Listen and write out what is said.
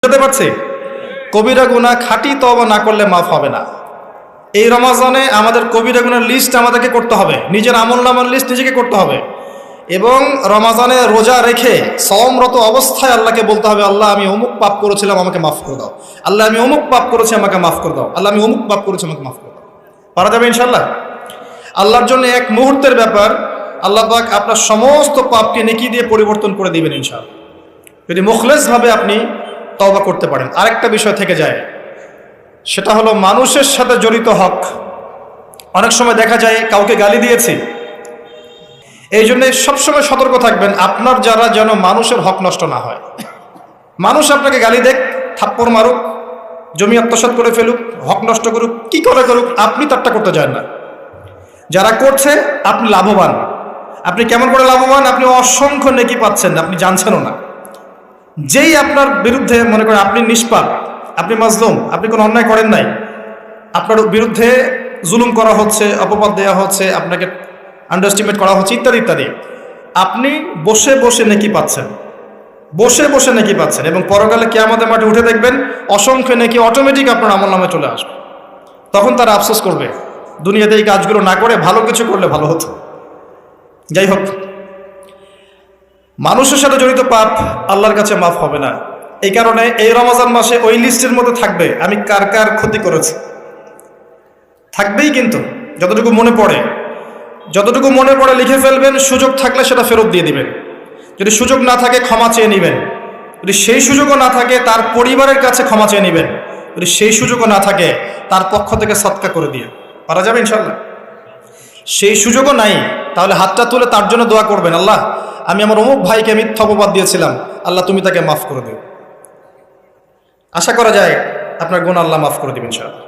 বুঝতে পারছি? কবিরা গুনাহ খাঁটি তওবা না করলে মাফ হবে না। এই রমজানে আমাদের কবিরা গুনার লিস্ট আমাদেরকে করতে হবে, নিজের আমলনামার লিস্ট নিজেকে করতে হবে এবং রমজানে রোজা রেখে সওমরত অবস্থায় আল্লাহকে বলতে হবে, আল্লাহ আমি অমুক পাপ করেছিলাম, আমাকে মাফ করে দাও। আল্লাহ আমি অমুক পাপ করেছি, আমাকে মাফ করে দাও। আল্লাহ আমি অমুক পাপ করেছি, আমাকে মাফ করে দাও। পারা যাবে ইনশাল্লাহ? আল্লাহর জন্য এক মুহূর্তের ব্যাপার। আল্লাহ পাক আপনার সমস্ত পাপকে নেকি দিয়ে পরিবর্তন করে দিবেন ইনশাআল্লাহ, যদি মুখলেসভাবে আপনি তওবা করতে পারেন। আরেকটা বিষয় থেকে যায়, সেটা হলো মানুষের সাথে জড়িত হক। অনেক সময় দেখা যায় কাউকে গালি দিয়েছি, এই জন্য সবসময় সতর্ক থাকবেন আপনার যারা যেন মানুষের হক নষ্ট না হয়। মানুষ আপনাকে গালি দেখ, থাপ্পড় মারুক, জমি আত্মসাৎ করে ফেলুক, হক নষ্ট করুক, কি করে করুক, আপনি তারটা করতে চান না। যারা করছে আপনি লাভবান। আপনি কেমন করে লাভবান? আপনি অসংখ্য নেকি পাচ্ছেন, আপনি জানছেনও না। যেই আপনার বিরুদ্ধে মনে করেন আপনি নিষ্পাপ, আপনি মাজলুম, আপনি কোনো অন্যায় করেন নাই, আপনার বিরুদ্ধে জুলুম করা হচ্ছে, অপবাদ দেওয়া হচ্ছে, আপনাকে আন্ডারস্টিমেট করা হচ্ছে, ইত্যাদি ইত্যাদি, আপনি বসে বসে নেকি পাচ্ছেন, বসে বসে নেকি পাচ্ছেন। এবং পরকালে কিয়ামতের মাঠে উঠে দেখবেন অসংখ্য নেকি অটোমেটিক আপনার আমলনামায় চলে আসবে। তখন তারা আফসোস করবে, দুনিয়াতে এই কাজগুলো না করে ভালো কিছু করলে ভালো হতো। যাই হোক, মানুষের সাথে জড়িত পাপ আল্লাহর কাছে মাফ হবে না। এই কারণে এই রমজান মাসে ওই লিস্টের মধ্যে থাকবে আমি কার কার ক্ষতি করেছি, থাকবেই। কিন্তু যতটুকু মনে পড়ে, যতটুকু মনে পড়ে লিখে ফেলবেন, সুযোগ থাকলে সেটা ফেরত দিয়ে দিবেন। যদি সুযোগ না থাকে ক্ষমা চেয়ে নেবেন, যদি সেই সুযোগও না থাকে তার পরিবারের কাছে ক্ষমা চেয়ে নেবেন, যদি সেই সুযোগও না থাকে তার পক্ষ থেকে সদকা করে দিয়ে পারা যাবে ইনশাল্লাহ। সেই সুযোগও নাই, তাহলে হাতটা তুলে তার জন্য দোয়া করবেন, আল্লাহ আমি আমার অমুক ভাইকে মিথ্যা অপবাদ দিয়েছিলাম, আল্লাহ তুমি তাকে মাফ করে দিও। আশা করা যায় আপনার গুনাহ আল্লাহ মাফ করে দিবেন ইনশাআল্লাহ।